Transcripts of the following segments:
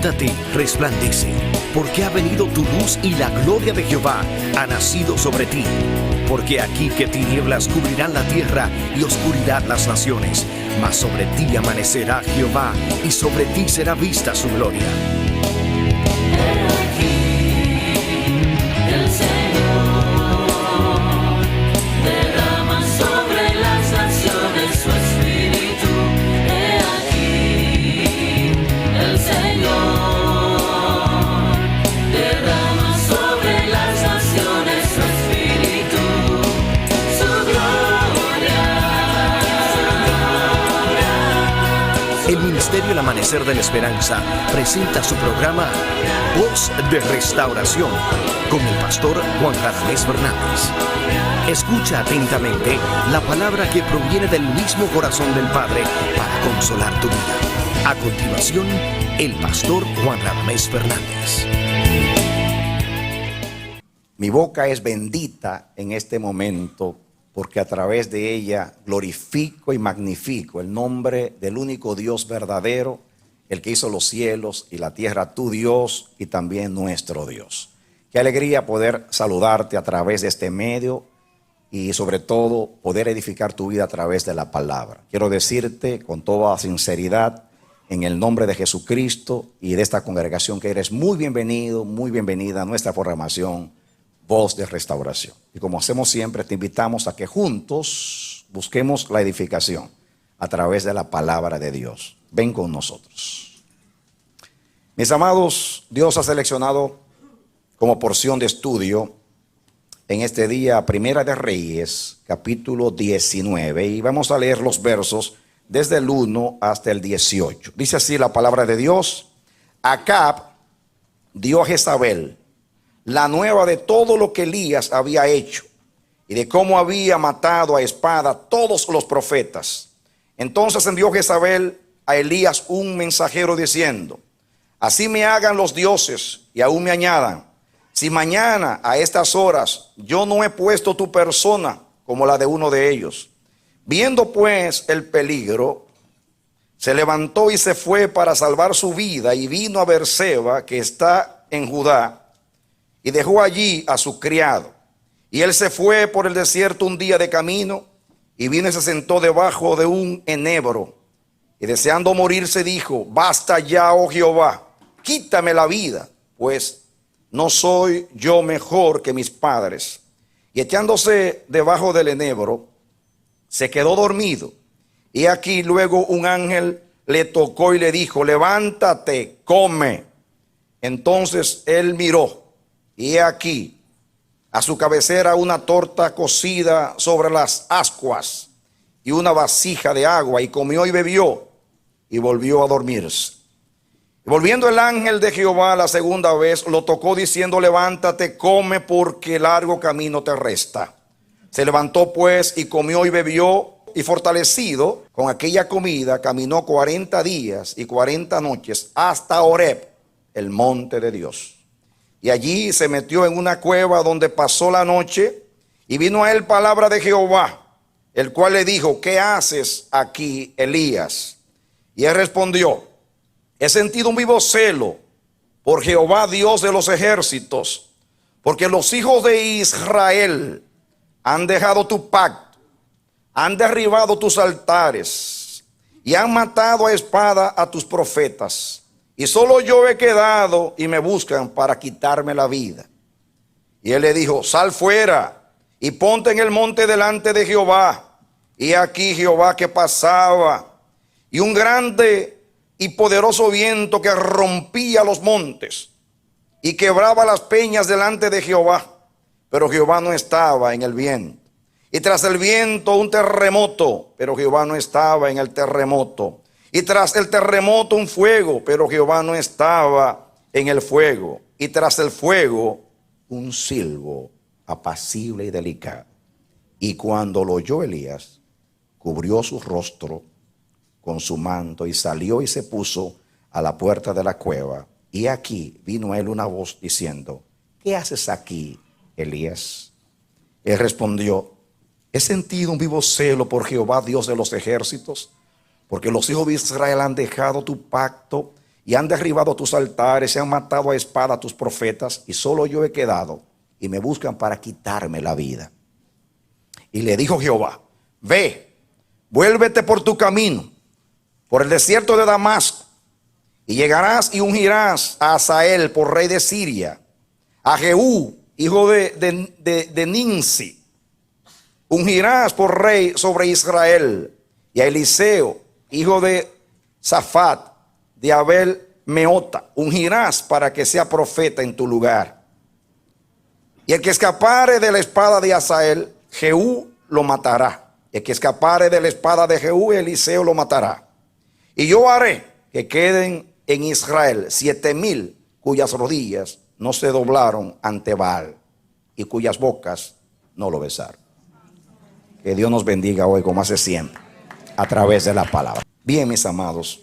Levántate, resplandece, porque ha venido tu luz y la gloria de Jehová ha nacido sobre ti. Porque aquí que tinieblas cubrirán la tierra y oscuridad las naciones, mas sobre ti amanecerá Jehová y sobre ti será vista su gloria. El Ministerio El Amanecer de la Esperanza presenta su programa Voz de Restauración con el pastor Juan Radamés Fernández. Escucha atentamente la palabra que proviene del mismo corazón del Padre para consolar tu vida. A continuación, el pastor Juan Radamés Fernández. Mi boca es bendita en este momento, porque a través de ella glorifico y magnifico el nombre del único Dios verdadero, el que hizo los cielos y la tierra, tu Dios y también nuestro Dios. Qué alegría poder saludarte a través de este medio y sobre todo poder edificar tu vida a través de la palabra. Quiero decirte con toda sinceridad, en el nombre de Jesucristo y de esta congregación, que eres muy bienvenido, muy bienvenida a nuestra programación Voz de Restauración. Y como hacemos siempre, te invitamos a que juntos busquemos la edificación a través de la palabra de Dios. Ven con nosotros. Mis amados, Dios ha seleccionado como porción de estudio en este día Primera de Reyes, capítulo 19. Y vamos a leer los versos desde el 1 hasta el 18. Dice así la palabra de Dios. Acab dio a Jezabel la nueva de todo lo que Elías había hecho y de cómo había matado a espada a todos los profetas. Entonces envió Jezabel a Elías un mensajero diciendo: así me hagan los dioses y aún me añadan, si mañana a estas horas yo no he puesto tu persona como la de uno de ellos. Viendo pues el peligro, se levantó y se fue para salvar su vida y vino a Beerseba, que está en Judá, y dejó allí a su criado. Y él se fue por el desierto un día de camino, y vino y se sentó debajo de un enebro. Y deseando morirse dijo: basta ya, oh Jehová, quítame la vida, pues no soy yo mejor que mis padres. Y echándose debajo del enebro, se quedó dormido. Y aquí luego un ángel le tocó y le dijo: levántate, come. Entonces él miró, y he aquí a su cabecera una torta cocida sobre las ascuas y una vasija de agua, y comió y bebió y volvió a dormirse. Y volviendo el ángel de Jehová la segunda vez, lo tocó diciendo: levántate, come, porque largo camino te resta. Se levantó pues y comió y bebió, y fortalecido con aquella comida caminó 40 días y 40 noches hasta Horeb, el monte de Dios. Y allí se metió en una cueva donde pasó la noche, y vino a él palabra de Jehová, el cual le dijo: ¿qué haces aquí, Elías? Y él respondió: he sentido un vivo celo por Jehová, Dios de los ejércitos, porque los hijos de Israel han dejado tu pacto, han derribado tus altares y han matado a espada a tus profetas. Y solo yo he quedado y me buscan para quitarme la vida. Y él le dijo: sal fuera y ponte en el monte delante de Jehová. Y aquí Jehová que pasaba, y un grande y poderoso viento que rompía los montes y quebraba las peñas delante de Jehová. Pero Jehová no estaba en el viento. Y tras el viento un terremoto, pero Jehová no estaba en el terremoto. Y tras el terremoto un fuego, pero Jehová no estaba en el fuego. Y tras el fuego un silbo apacible y delicado. Y cuando lo oyó Elías, cubrió su rostro con su manto y salió y se puso a la puerta de la cueva. Y aquí vino a él una voz diciendo: ¿qué haces aquí, Elías? Él respondió: he sentido un vivo celo por Jehová, Dios de los ejércitos, porque los hijos de Israel han dejado tu pacto y han derribado tus altares, se han matado a espada a tus profetas, y solo yo he quedado, y me buscan para quitarme la vida. Y le dijo Jehová: ve, vuélvete por tu camino, por el desierto de Damasco, y llegarás y ungirás a Hazael por rey de Siria, a Jehú, hijo de Ninsi, ungirás por rey sobre Israel, y a Eliseo, hijo de Safat, de Abel Meota, ungirás para que sea profeta en tu lugar. Y el que escapare de la espada de Hazael, Jehú lo matará. El que escapare de la espada de Jehú, Eliseo lo matará. Y yo haré que queden en Israel 7,000 cuyas rodillas no se doblaron ante Baal y cuyas bocas no lo besaron. Que Dios nos bendiga hoy como hace siempre, a través de la palabra. Bien, mis amados,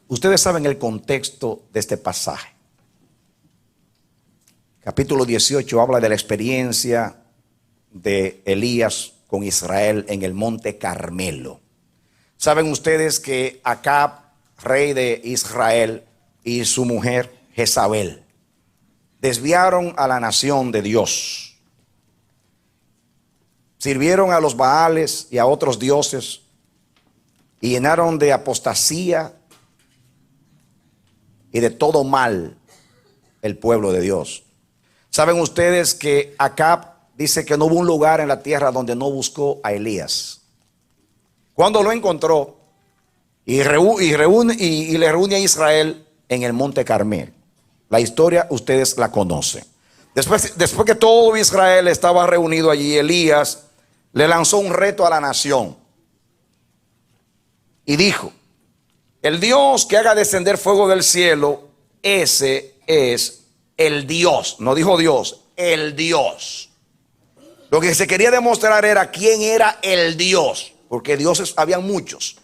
ustedes saben el contexto de este pasaje. Capítulo 18 habla de la experiencia de Elías con Israel en el monte Carmelo. Saben ustedes que Acab, rey de Israel, y su mujer Jezabel desviaron a la nación de Dios. Sirvieron a los Baales y a otros dioses y llenaron de apostasía y de todo mal el pueblo de Dios. Saben ustedes que Acab dice que no hubo un lugar en la tierra donde no buscó a Elías. Cuando lo encontró y le reúne a Israel en el monte Carmel. La historia ustedes la conocen. Después que todo Israel estaba reunido allí, Elías le lanzó un reto a la nación y dijo: el Dios que haga descender fuego del cielo, ese es el Dios. No dijo Dios, el Dios. Lo que se quería demostrar era quién era el Dios, porque dioses habían muchos.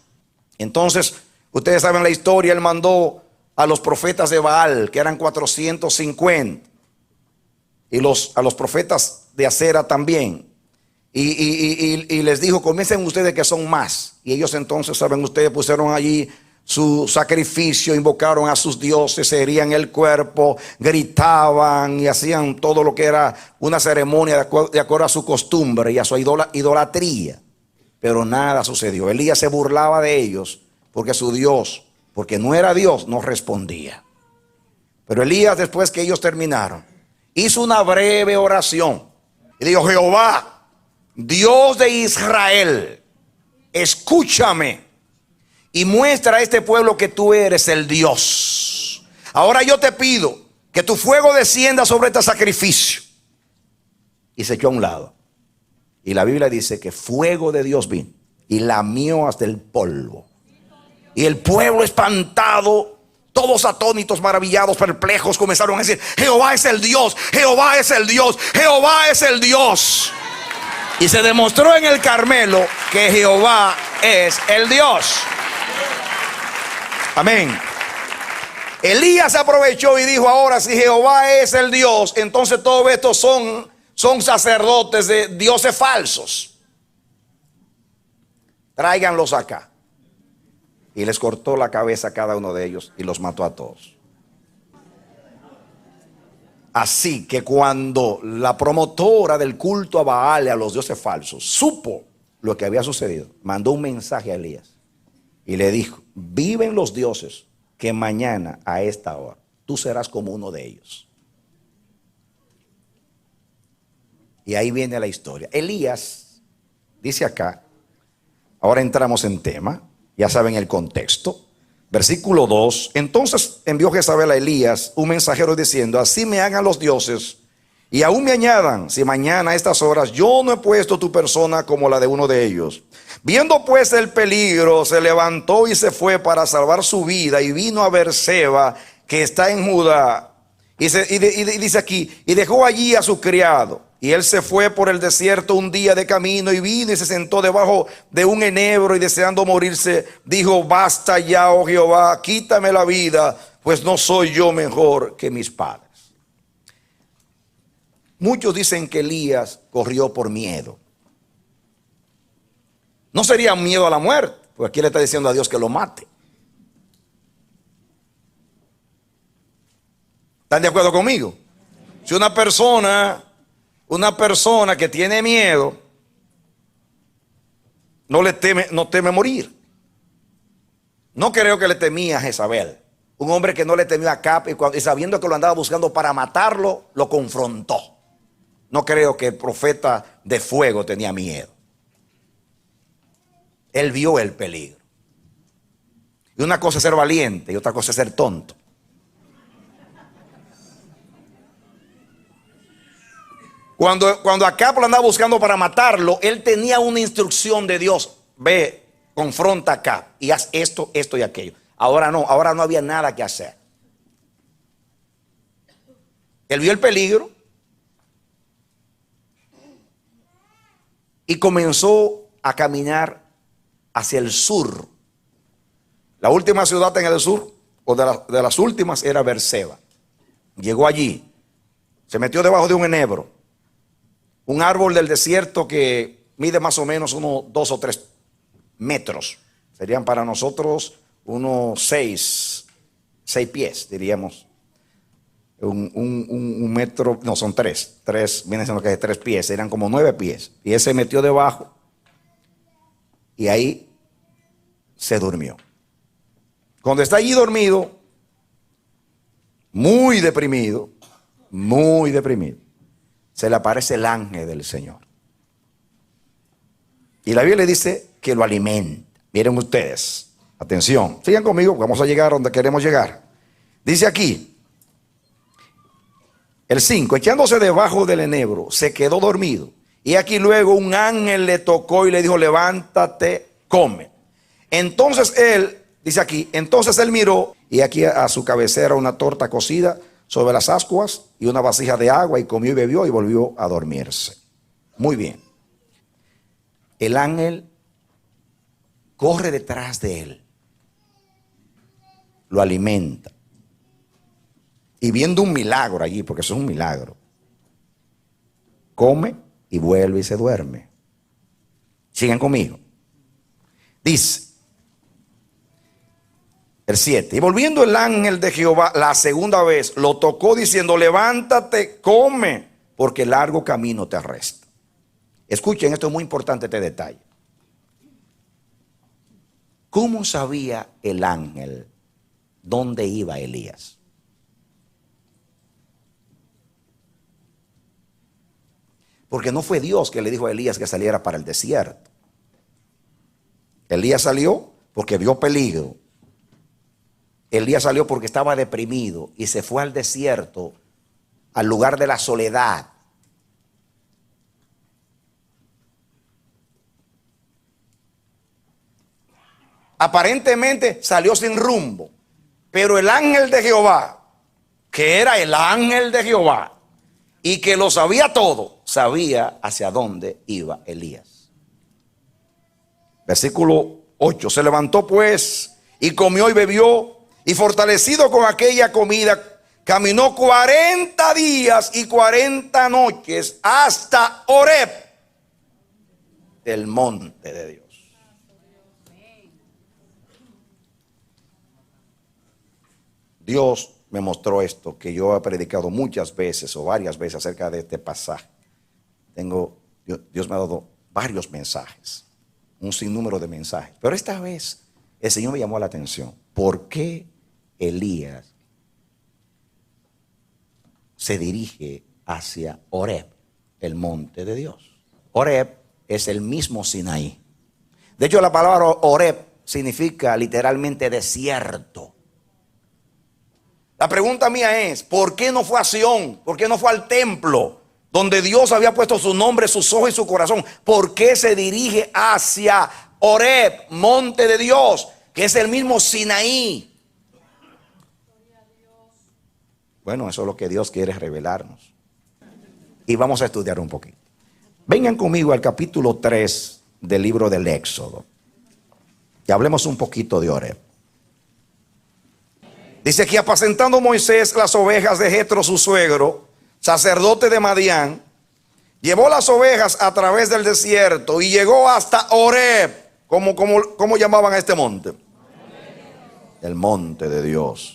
Entonces, ustedes saben la historia, él mandó a los profetas de Baal, que eran 450, y a los profetas de Acera también. Y les dijo: comiencen ustedes que son más. Y ellos entonces, saben ustedes, pusieron allí su sacrificio, invocaron a sus dioses, se herían el cuerpo, gritaban y hacían todo lo que era una ceremonia de acuerdo a su costumbre y a su idolatría. Pero nada sucedió. Elías se burlaba de ellos porque su Dios, porque no era Dios, no respondía. Pero Elías, después que ellos terminaron, hizo una breve oración y dijo: Jehová, Dios de Israel, escúchame y muestra a este pueblo que tú eres el Dios. Ahora yo te pido que tu fuego descienda sobre este sacrificio. Y se echó a un lado. Y la Biblia dice que fuego de Dios vino y lamió hasta el polvo. Y el pueblo espantado, todos atónitos, maravillados, perplejos, comenzaron a decir: Jehová es el Dios, Jehová es el Dios, Jehová es el Dios. Y se demostró en el Carmelo que Jehová es el Dios. Amén. Elías aprovechó y dijo: ahora si Jehová es el Dios, entonces todos estos son sacerdotes de dioses falsos. Tráiganlos acá. Y les cortó la cabeza a cada uno de ellos y los mató a todos. Así que cuando la promotora del culto a Baal y a los dioses falsos supo lo que había sucedido, mandó un mensaje a Elías y le dijo: viven los dioses que mañana a esta hora tú serás como uno de ellos. Y ahí viene la historia. Elías dice acá, ahora entramos en tema, ya saben el contexto. Versículo 2: entonces envió Jezabel a Elías un mensajero diciendo: así me hagan los dioses y aún me añadan, si mañana a estas horas yo no he puesto tu persona como la de uno de ellos. Viendo pues el peligro, se levantó y se fue para salvar su vida y vino a Beerseba, que está en Judá. Y dice aquí: y dejó allí a su criado. Y él se fue por el desierto un día de camino y vino y se sentó debajo de un enebro y deseando morirse, dijo: basta ya, oh Jehová, quítame la vida, pues no soy yo mejor que mis padres. Muchos dicen que Elías corrió por miedo. No sería miedo a la muerte, porque aquí le está diciendo a Dios que lo mate. ¿Están de acuerdo conmigo? Si una persona que tiene miedo, no teme morir. No creo que le temía a Jezabel. Un hombre que no le temió a Acab y sabiendo que lo andaba buscando para matarlo, lo confrontó. No creo que el profeta de fuego tenía miedo. Él vio el peligro. Y una cosa es ser valiente y otra cosa es ser tonto. Cuando Acab lo andaba buscando para matarlo, él tenía una instrucción de Dios. Ve, confronta a Acab y haz esto, esto y aquello. Ahora no había nada que hacer. Él vio el peligro y comenzó a caminar hacia el sur. La última ciudad en el sur, o de las últimas, era Beerseba. Llegó allí, se metió debajo de un enebro, un árbol del desierto que mide más o menos unos 2 o 3 metros. Serían para nosotros unos 6 pies, diríamos. Un metro, no, son 3. 3, viene siendo que es 3 pies, eran como 9 pies. Y él se metió debajo y ahí se durmió. Cuando está allí dormido, muy deprimido, se le aparece el ángel del Señor. Y la Biblia le dice que lo alimenta. Miren ustedes, atención, sigan conmigo, vamos a llegar donde queremos llegar. Dice aquí, el 5, echándose debajo del enebro, se quedó dormido. Y aquí luego un ángel le tocó y le dijo, levántate, come. Entonces él, dice aquí, entonces él miró y aquí a su cabecera una torta cocida sobre las ascuas y una vasija de agua, y comió y bebió y volvió a dormirse. Muy bien. El ángel corre detrás de él, lo alimenta. Y viendo un milagro allí, porque eso es un milagro, come y vuelve y se duerme. Sigan conmigo. Dice el 7, y volviendo el ángel de Jehová la segunda vez, lo tocó diciendo, levántate, come, porque largo camino te resta. Escuchen, esto es muy importante, este detalle. ¿Cómo sabía el ángel dónde iba Elías? Porque no fue Dios que le dijo a Elías que saliera para el desierto. Elías salió porque vio peligro. Elías salió porque estaba deprimido y se fue al desierto, al lugar de la soledad. Aparentemente salió sin rumbo, pero el ángel de Jehová, que era el ángel de Jehová y que lo sabía todo, sabía hacia dónde iba Elías. Versículo 8, se levantó pues y comió y bebió, y fortalecido con aquella comida, caminó 40 días y 40 noches hasta Horeb, el monte de Dios. Dios me mostró esto, que yo he predicado muchas veces o varias veces acerca de este pasaje. Dios me ha dado varios mensajes, un sinnúmero de mensajes. Pero esta vez el Señor me llamó la atención. ¿Por qué Elías se dirige hacia Horeb, el monte de Dios? Horeb es el mismo Sinaí. De hecho, la palabra Horeb significa literalmente desierto. La pregunta mía es, ¿por qué no fue a Sión? ¿Por qué no fue al templo donde Dios había puesto su nombre, sus ojos y su corazón? ¿Por qué se dirige hacia Horeb, monte de Dios, que es el mismo Sinaí? Bueno, eso es lo que Dios quiere revelarnos. Y vamos a estudiar un poquito. Vengan conmigo al capítulo 3 del libro del Éxodo. Y hablemos un poquito de Horeb. Dice que apacentando Moisés las ovejas de Jetro su suegro, sacerdote de Madián, llevó las ovejas a través del desierto y llegó hasta Horeb. ¿Cómo llamaban a este monte? El monte de Dios.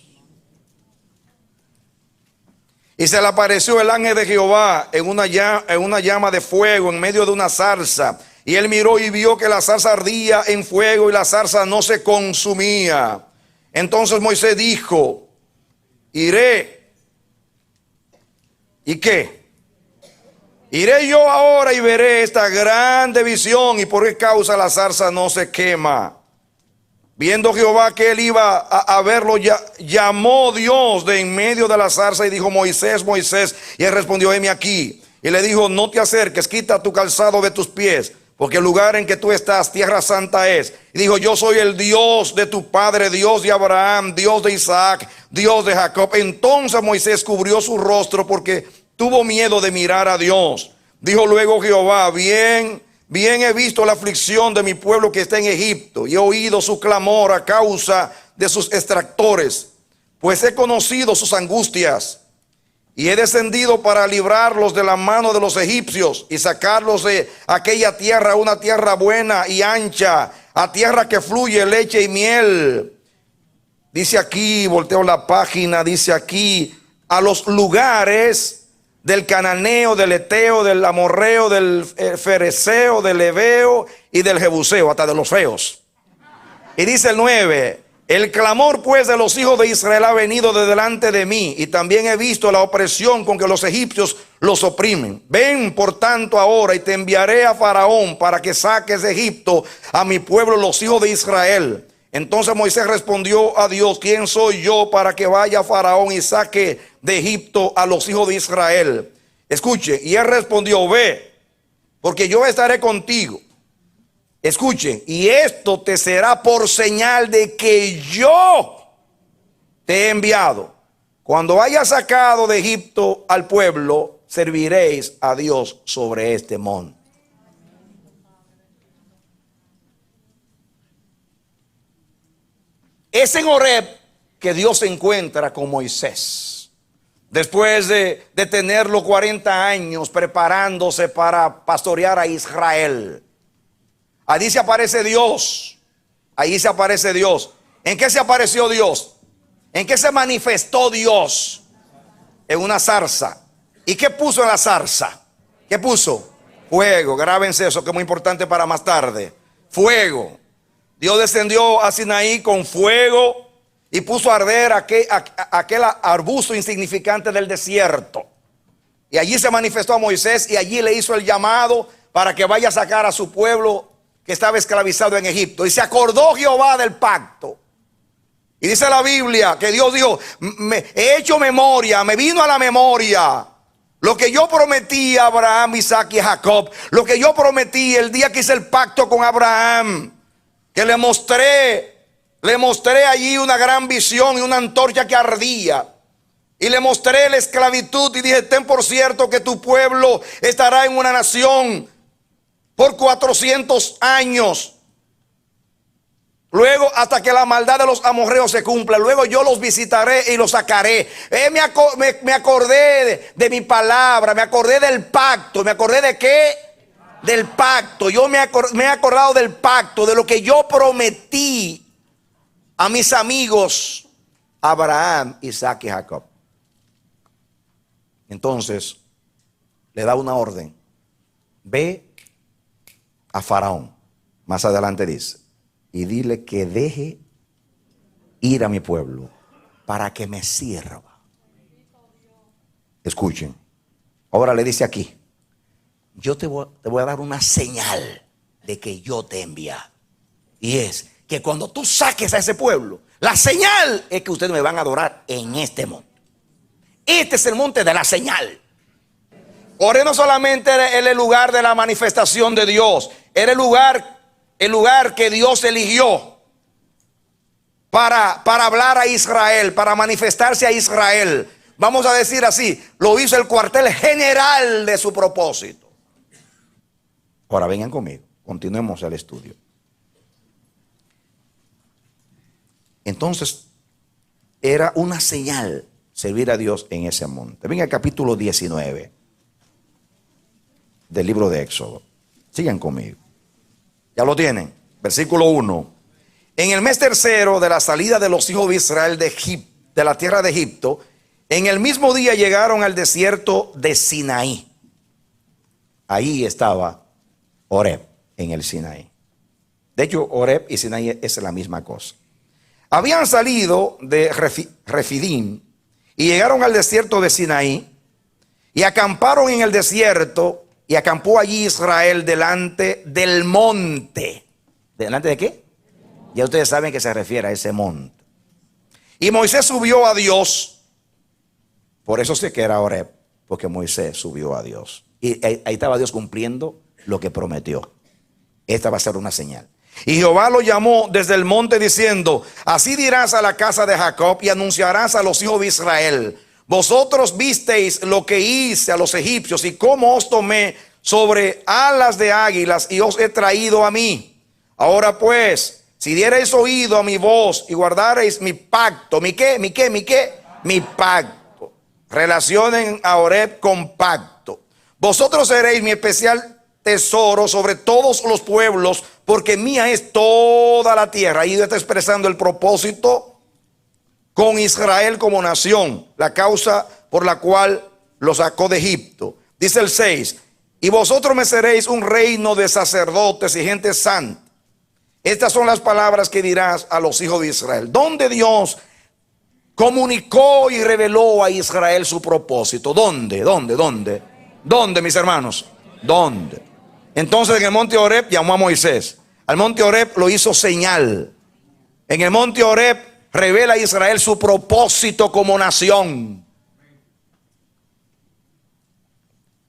Y se le apareció el ángel de Jehová en una llama de fuego en medio de una zarza. Y él miró y vio que la zarza ardía en fuego y la zarza no se consumía. Entonces Moisés dijo: iré. ¿Y qué? Iré yo ahora y veré esta grande visión y por qué causa la zarza no se quema. Viendo Jehová que él iba a verlo, llamó Dios de en medio de la zarza y dijo: Moisés, Moisés. Y él respondió: heme aquí. Y le dijo: no te acerques, quita tu calzado de tus pies, porque el lugar en que tú estás, tierra santa es. Y dijo: yo soy el Dios de tu padre, Dios de Abraham, Dios de Isaac, Dios de Jacob. Entonces Moisés cubrió su rostro porque tuvo miedo de mirar a Dios. Dijo luego Jehová: bien he visto la aflicción de mi pueblo que está en Egipto, y he oído su clamor a causa de sus extractores, pues he conocido sus angustias, y he descendido para librarlos de la mano de los egipcios y sacarlos de aquella tierra, una tierra buena y ancha, a tierra que fluye leche y miel. Dice aquí, volteo la página, dice aquí: a los lugares del cananeo, del eteo, del amorreo, del fereceo, del heveo y del jebuseo, hasta de los feos. Y dice el 9: el clamor pues de los hijos de Israel ha venido de delante de mí, y también he visto la opresión con que los egipcios los oprimen. Ven por tanto ahora y te enviaré a Faraón para que saques de Egipto a mi pueblo, los hijos de Israel. Entonces Moisés respondió a Dios: ¿quién soy yo para que vaya a Faraón y saque de Egipto a los hijos de Israel? Escuche, y él respondió: ve, porque yo estaré contigo. Escuche, y esto te será por señal de que yo te he enviado. Cuando hayas sacado de Egipto al pueblo, serviréis a Dios sobre este monte. Es en Horeb que Dios se encuentra con Moisés. Después de tenerlo 40 años preparándose para pastorear a Israel. Allí se aparece Dios. Allí se aparece Dios. ¿En qué se apareció Dios? ¿En qué se manifestó Dios? En una zarza. ¿Y qué puso en la zarza? ¿Qué puso? Fuego. Grábense eso, que es muy importante para más tarde. Fuego. Dios descendió a Sinaí con fuego y puso a arder aquel arbusto insignificante del desierto. Y allí se manifestó a Moisés y allí le hizo el llamado para que vaya a sacar a su pueblo que estaba esclavizado en Egipto. Y se acordó Jehová del pacto. Y dice la Biblia que Dios dijo: he hecho memoria, me vino a la memoria lo que yo prometí a Abraham, Isaac y Jacob. Lo que yo prometí el día que hice el pacto con Abraham. Que le mostré allí una gran visión y una antorcha que ardía. Y le mostré la esclavitud y dije: ten por cierto que tu pueblo estará en una nación por 400 años. Luego hasta que la maldad de los amorreos se cumpla. Luego yo los visitaré y los sacaré. Me acordé de mi palabra, me acordé del pacto. ¿Me acordé de qué? Del pacto. Yo me he acordado del pacto, de lo que yo prometí a mis amigos Abraham, Isaac y Jacob. Entonces le da una orden: ve a Faraón. Más adelante dice: y dile que deje ir a mi pueblo para que me sirva. Escuchen, ahora le dice aquí: yo te voy a dar una señal de que yo te he enviado. Y es que cuando tú saques a ese pueblo, la señal es que ustedes me van a adorar en este monte. Este es el monte de la señal. Oré no solamente era el lugar de la manifestación de Dios, era el lugar que Dios eligió para hablar a Israel, para manifestarse a Israel. Vamos a decir así, lo hizo el cuartel general de su propósito. Ahora vengan conmigo, continuemos el estudio. Entonces, era una señal servir a Dios en ese monte. Venga al capítulo 19 del libro de Éxodo. Sigan conmigo. Ya lo tienen. Versículo 1. En el mes tercero de la salida de los hijos de Israel de la tierra de Egipto, En el mismo día llegaron al desierto de Sinaí. Ahí estaba Horeb, en el Sinaí. De hecho, Horeb y Sinaí es la misma cosa. Habían salido de Refidim y llegaron al desierto de Sinaí y acamparon en el desierto, y acampó allí Israel delante del monte. ¿Delante de qué? Ya ustedes saben que se refiere a ese monte. Y Moisés subió a Dios. Por eso sé que era Horeb, porque Moisés subió a Dios. Y ahí estaba Dios cumpliendo lo que prometió. Esta va a ser una señal. Y Jehová lo llamó desde el monte diciendo: así dirás a la casa de Jacob y anunciarás a los hijos de Israel: vosotros visteis lo que hice a los egipcios y cómo os tomé sobre alas de águilas y os he traído a mí. Ahora pues, si diereis oído a mi voz y guardareis mi pacto, ¿mi qué? Mi pacto. Relacionen a Horeb con pacto. Vosotros seréis mi especial tesoro sobre todos los pueblos, porque mía es toda la tierra. Ahí está expresando el propósito con Israel como nación, la causa por la cual lo sacó de Egipto. Dice el 6: y vosotros me seréis un reino de sacerdotes y gente santa. Estas son las palabras que dirás a los hijos de Israel. ¿Dónde Dios comunicó y reveló a Israel su propósito? ¿Dónde, mis hermanos? ¿Dónde? Entonces en el monte Horeb llamó a Moisés. Al monte Horeb lo hizo señal. En el monte Horeb revela a Israel su propósito como nación.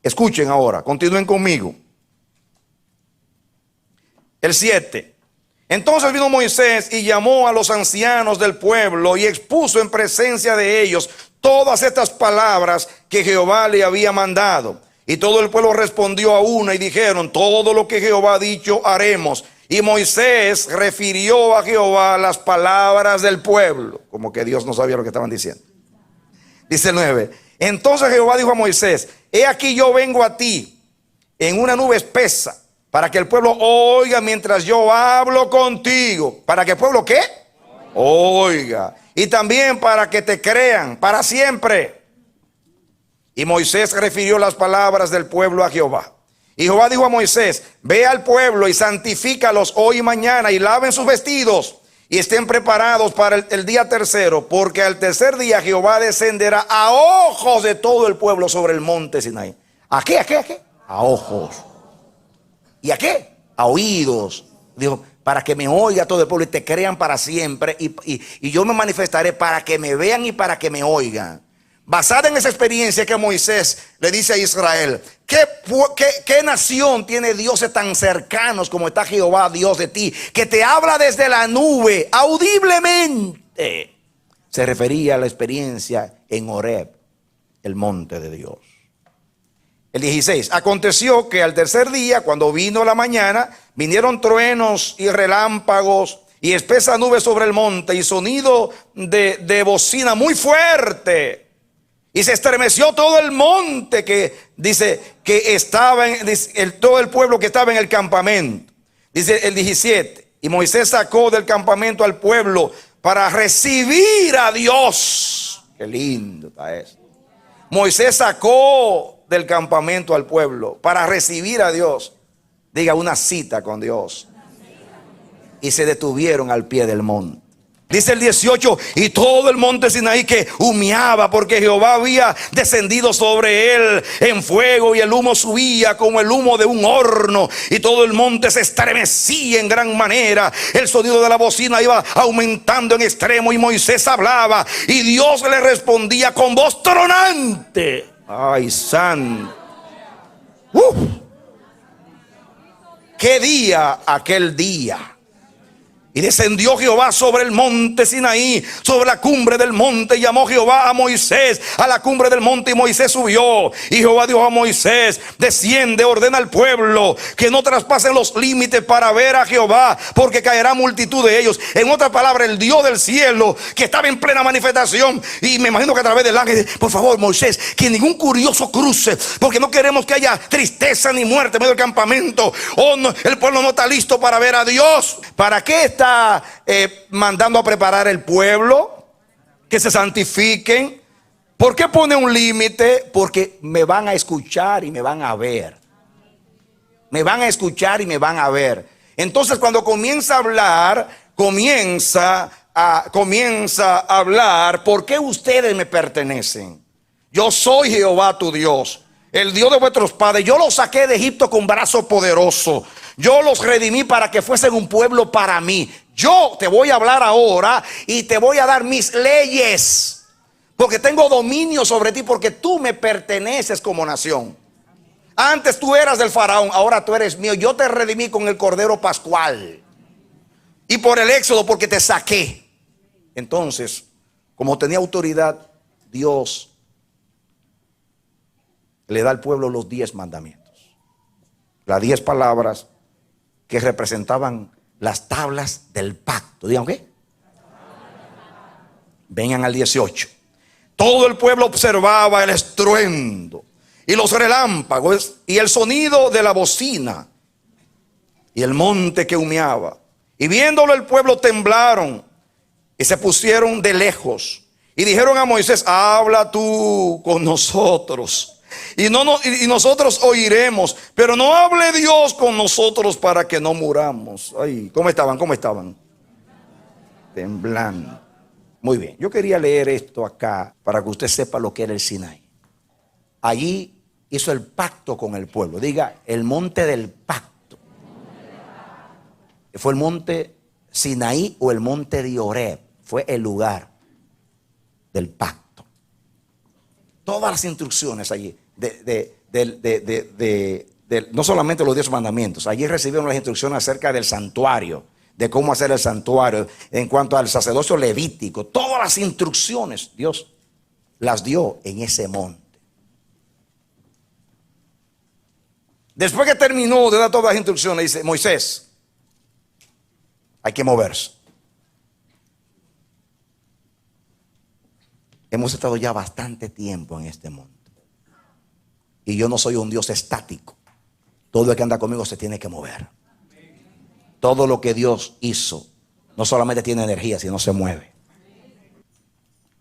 Escuchen ahora, continúen conmigo. El 7. Entonces vino Moisés y llamó a los ancianos del pueblo y expuso en presencia de ellos todas estas palabras que Jehová le había mandado. Y todo el pueblo respondió a una y dijeron: todo lo que Jehová ha dicho haremos. Y Moisés refirió a Jehová las palabras del pueblo. Como que Dios no sabía lo que estaban diciendo. Dice el 9. Entonces Jehová dijo a Moisés: he aquí yo vengo a ti en una nube espesa, para que el pueblo oiga mientras yo hablo contigo. ¿Para que el pueblo qué? Oiga. Y también para que te crean para siempre. Y Moisés refirió las palabras del pueblo a Jehová. Y Jehová dijo a Moisés: ve al pueblo y santifícalos hoy y mañana, y laven sus vestidos y estén preparados para el día tercero, porque al tercer día Jehová descenderá a ojos de todo el pueblo sobre el monte Sinaí. ¿A qué? A ojos. ¿Y a qué? A oídos. Dijo: para que me oiga todo el pueblo y te crean para siempre, y yo me manifestaré para que me vean y para que me oigan. Basada en esa experiencia que Moisés le dice a Israel: ¿qué nación tiene dioses tan cercanos como está Jehová, Dios de ti, que te habla desde la nube audiblemente? Se refería a la experiencia en Horeb, el monte de Dios. El 16. Aconteció que al tercer día, cuando vino la mañana, vinieron truenos y relámpagos y espesa nube sobre el monte y sonido de bocina muy fuerte. Y se estremeció todo el monte, que dice que estaba todo el pueblo que estaba en el campamento. Dice el 17. Y Moisés sacó del campamento al pueblo para recibir a Dios. Qué lindo está eso. Moisés sacó del campamento al pueblo para recibir a Dios. Diga, una cita con Dios. Y se detuvieron al pie del monte. Dice el 18, y todo el monte Sinaí que humeaba, porque Jehová había descendido sobre él en fuego, y el humo subía como el humo de un horno, y todo el monte se estremecía en gran manera. El sonido de la bocina iba aumentando en extremo, y Moisés hablaba, y Dios le respondía con voz tronante. Ay, santo. ¿Qué día aquel día? Y descendió Jehová sobre el monte Sinaí, sobre la cumbre del monte, y llamó Jehová a Moisés a la cumbre del monte, y Moisés subió. Y Jehová dijo a Moisés: desciende, ordena al pueblo que no traspasen los límites para ver a Jehová, porque caerá multitud de ellos. En otra palabra, el Dios del cielo, que estaba en plena manifestación, y me imagino que a través del ángel: por favor, Moisés, que ningún curioso cruce, porque no queremos que haya tristeza ni muerte en medio del campamento. No, el pueblo no está listo para ver a Dios. ¿Para qué está mandando a preparar el pueblo? Que se santifiquen, ¿Por qué pone un límite? Porque me van a escuchar y me van a ver. Me van a escuchar y me van a ver. Entonces, cuando comienza a hablar, comienza a hablar, ¿por qué ustedes me pertenecen? Yo soy Jehová tu Dios, el Dios de vuestros padres. Yo los saqué de Egipto con brazo poderoso. Yo los redimí para que fuesen un pueblo para mí. Yo te voy a hablar ahora y te voy a dar mis leyes, porque tengo dominio sobre ti, porque tú me perteneces como nación. Antes tú eras del faraón, ahora tú eres mío. Yo te redimí con el cordero pascual y por el éxodo, porque te saqué. Entonces, como tenía autoridad, Dios le da al pueblo los 10 mandamientos, las 10 palabras que representaban las tablas del pacto. Digan qué. Vengan al 18. Todo el pueblo observaba el estruendo y los relámpagos y el sonido de la bocina y el monte que humeaba. Y viéndolo el pueblo temblaron y se pusieron de lejos y dijeron a Moisés: habla tú con nosotros y nosotros oiremos, pero no hable Dios con nosotros para que no muramos. Ay, ¿cómo estaban? ¿Cómo estaban? Temblando. Muy bien, yo quería leer esto acá para que usted sepa lo que era el Sinaí. Allí hizo el pacto con el pueblo. Diga, el monte del pacto. ¿Fue el monte Sinaí o el monte de Oreb? Fue el lugar del pacto. Todas las instrucciones allí, no solamente los 10 mandamientos, allí recibieron las instrucciones acerca del santuario, de cómo hacer el santuario, en cuanto al sacerdocio levítico. Todas las instrucciones Dios las dio en ese monte. Después que terminó de dar todas las instrucciones, dice: Moisés, hay que moverse. Hemos estado ya bastante tiempo en este monte y yo no soy un Dios estático. Todo el que anda conmigo se tiene que mover. Todo lo que Dios hizo no solamente tiene energía, sino se mueve.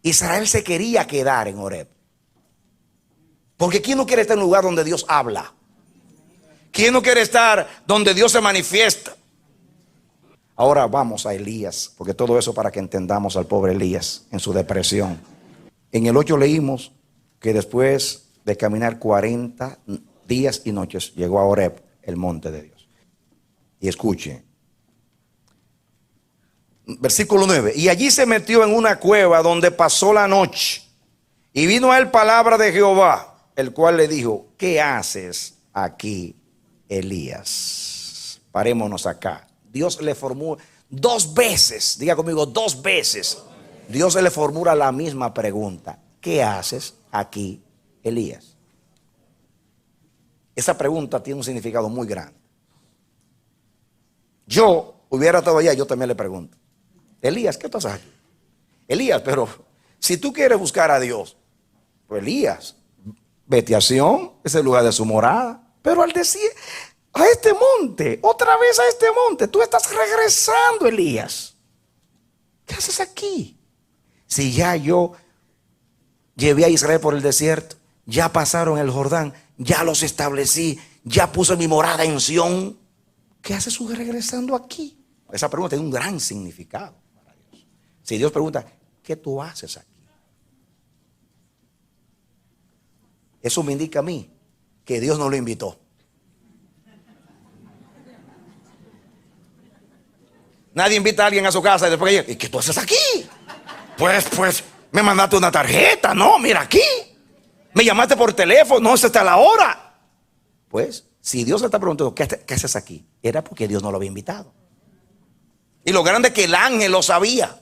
Israel se quería quedar en Oreb, porque ¿quién no quiere estar en un lugar donde Dios habla? ¿Quién no quiere estar donde Dios se manifiesta? Ahora vamos a Elías, porque todo eso para que entendamos al pobre Elías en su depresión. En el 8 leímos que después de caminar 40 días y noches llegó a Oreb, el monte de Dios. Y escuche, versículo 9: y allí se metió en una cueva donde pasó la noche, y vino a él palabra de Jehová, el cual le dijo: ¿qué haces aquí, Elías? Parémonos acá. Dios le formula 2 veces, diga conmigo, 2 veces. Dios le formula la misma pregunta: ¿qué haces aquí, Elías? Esa pregunta tiene un significado muy grande. Yo hubiera estado allá, yo también le pregunto: Elías, ¿qué tú haces aquí? Elías, pero si tú quieres buscar a Dios, pues Elías, vete a Sión, es el lugar de su morada. Pero al decir a este monte, otra vez a este monte, tú estás regresando, Elías. ¿Qué haces aquí? Si ya yo llevé a Israel por el desierto, ya pasaron el Jordán, ya los establecí, ya puse mi morada en Sión, ¿qué haces tú regresando aquí? Esa pregunta tiene un gran significado para Dios. Si Dios pregunta: ¿qué tú haces aquí? Eso me indica a mí que Dios no lo invitó. Nadie invita a alguien a su casa y después llega: ¿y qué tú haces aquí? Pues, me mandaste una tarjeta. No, mira aquí. Me llamaste por teléfono. No, esa está la hora. Pues, si Dios le está preguntando: ¿qué haces aquí? Era porque Dios no lo había invitado. Y lo grande es que el ángel lo sabía.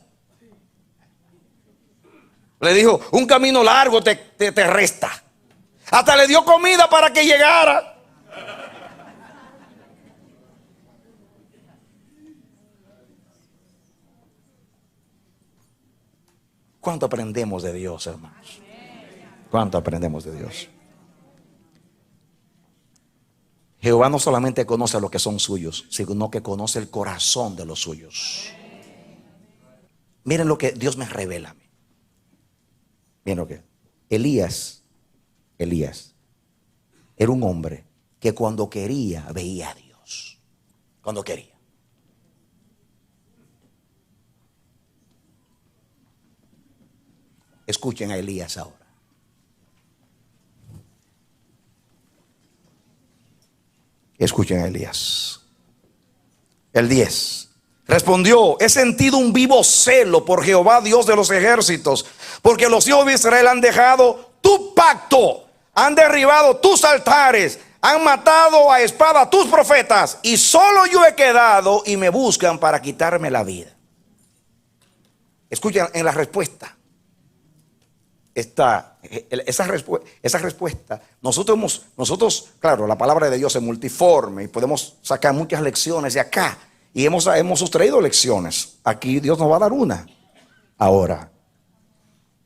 Le dijo: un camino largo te resta. Hasta le dio comida para que llegara. ¿Cuánto aprendemos de Dios, hermanos? ¿Cuánto aprendemos de Dios? Jehová no solamente conoce a los que son suyos, sino que conoce el corazón de los suyos. Miren lo que Dios me revela a mí. Miren lo que. Elías era un hombre que cuando quería veía a Dios. Cuando quería. Escuchen a Elías ahora. Escuchen a Elías. El 10. Respondió: he sentido un vivo celo por Jehová, Dios de los ejércitos, porque los hijos de Israel han dejado tu pacto, han derribado tus altares, han matado a espada a tus profetas, y solo yo he quedado y me buscan para quitarme la vida. Escuchen en la respuesta. Esa respuesta, nosotros, claro, la palabra de Dios es multiforme y podemos sacar muchas lecciones de acá, y hemos sustraído lecciones. Aquí Dios nos va a dar una ahora,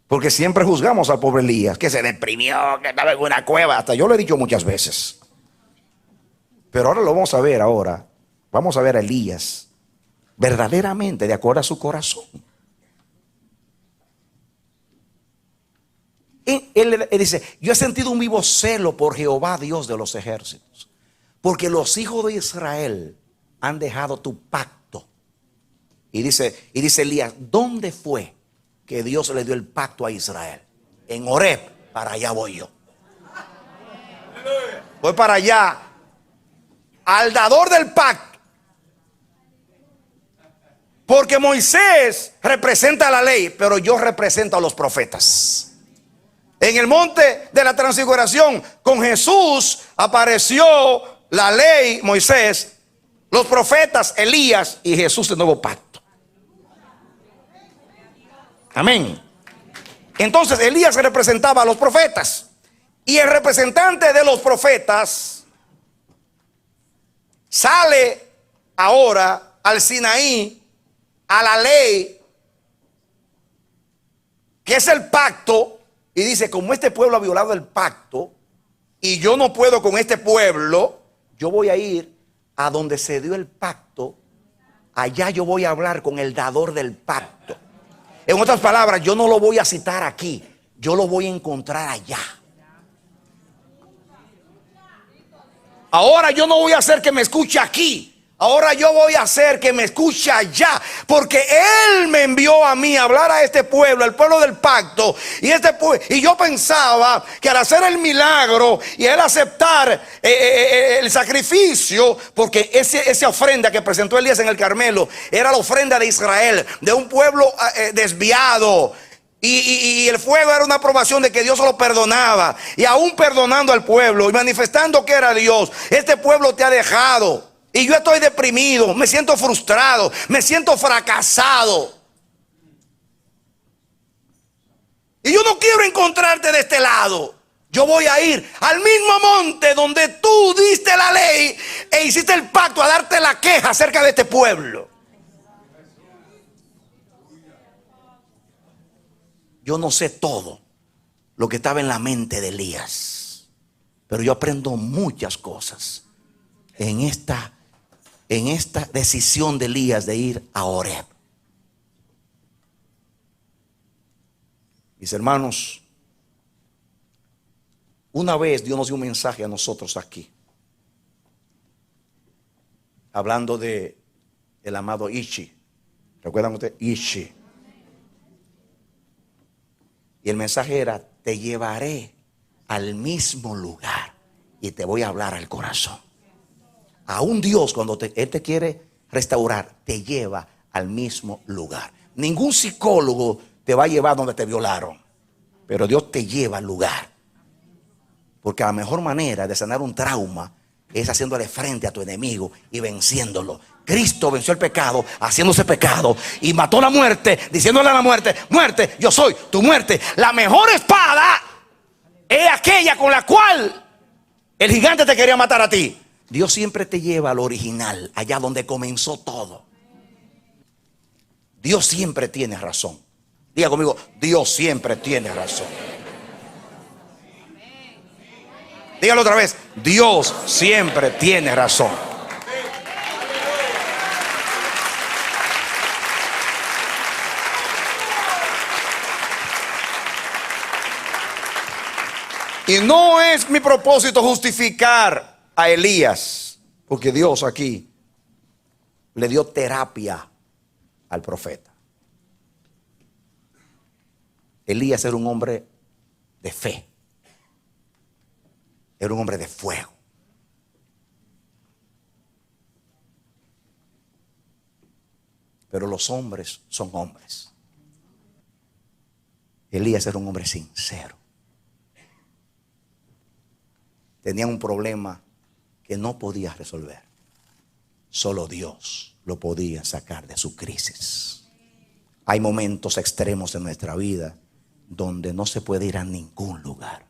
porque siempre juzgamos al pobre Elías, que se deprimió, que estaba en una cueva. Hasta yo lo he dicho muchas veces, pero ahora lo vamos a ver. Ahora vamos a ver a Elías verdaderamente de acuerdo a su corazón. Él dice: yo he sentido un vivo celo por Jehová, Dios de los ejércitos, porque los hijos de Israel han dejado tu pacto. Y dice Elías: ¿dónde fue que Dios le dio el pacto a Israel? En Horeb. Para allá voy yo. Voy para allá, al dador del pacto. Porque Moisés representa la ley, pero yo represento a los profetas. En el monte de la transfiguración, con Jesús apareció la ley, Moisés, los profetas, Elías, y Jesús, el nuevo pacto. Amén. Entonces Elías representaba a los profetas, y el representante de los profetas sale ahora al Sinaí, a la ley, que es el pacto. Y dice: como este pueblo ha violado el pacto y yo no puedo con este pueblo, yo voy a ir a donde se dio el pacto. Allá yo voy a hablar con el dador del pacto. En otras palabras, yo no lo voy a citar aquí, yo lo voy a encontrar allá. Ahora yo no voy a hacer que me escuche aquí. Ahora yo voy a hacer que me escuche allá, porque Él me envió a mí a hablar a este pueblo, el pueblo del pacto. Y yo pensaba que al hacer el milagro y Él aceptar el sacrificio, porque esa ofrenda que presentó Elías en el Carmelo era la ofrenda de Israel, de un pueblo desviado. Y el fuego era una aprobación de que Dios lo perdonaba. Y aún perdonando al pueblo y manifestando que era Dios, este pueblo te ha dejado. Y yo estoy deprimido, me siento frustrado, me siento fracasado. Y yo no quiero encontrarte de este lado. Yo voy a ir al mismo monte donde tú diste la ley e hiciste el pacto, a darte la queja acerca de este pueblo. Yo no sé todo lo que estaba en la mente de Elías, pero yo aprendo muchas cosas en esta decisión de Elías de ir a Horeb. Mis hermanos, una vez Dios nos dio un mensaje a nosotros aquí, hablando de el amado Ishi. ¿Recuerdan ustedes? Ishi. Y el mensaje era: te llevaré al mismo lugar y te voy a hablar al corazón. Aún Dios, cuando Él te quiere restaurar, te lleva al mismo lugar. Ningún psicólogo te va a llevar donde te violaron, pero Dios te lleva al lugar. Porque la mejor manera de sanar un trauma es haciéndole frente a tu enemigo y venciéndolo. Cristo venció el pecado haciéndose pecado y mató la muerte, diciéndole a la muerte: muerte, yo soy tu muerte. La mejor espada es aquella con la cual el gigante te quería matar a ti. Dios siempre te lleva al original, allá donde comenzó todo. Dios siempre tiene razón. Diga conmigo: Dios siempre tiene razón. Dígalo otra vez: Dios siempre tiene razón. Y no es mi propósito justificar a Elías, porque Dios aquí le dio terapia al profeta. Elías era un hombre de fe, era un hombre de fuego. Pero los hombres son hombres. Elías era un hombre sincero. Tenía un problema que no podía resolver. Solo Dios lo podía sacar de su crisis. Hay momentos extremos en nuestra vida donde no se puede ir a ningún lugar.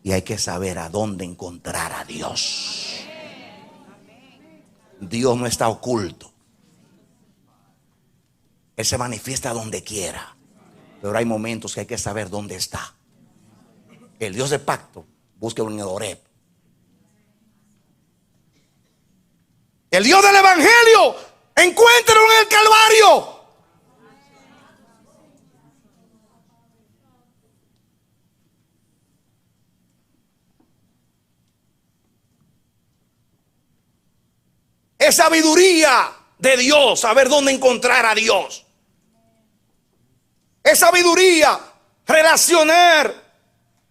Y hay que saber a dónde encontrar a Dios. Dios no está oculto. Él se manifiesta donde quiera. Pero hay momentos que hay que saber dónde está. El Dios de pacto, búsquelo en el Horeb. El Dios del Evangelio, encuéntralo en el Calvario. Es sabiduría de Dios saber dónde encontrar a Dios. Es sabiduría relacionar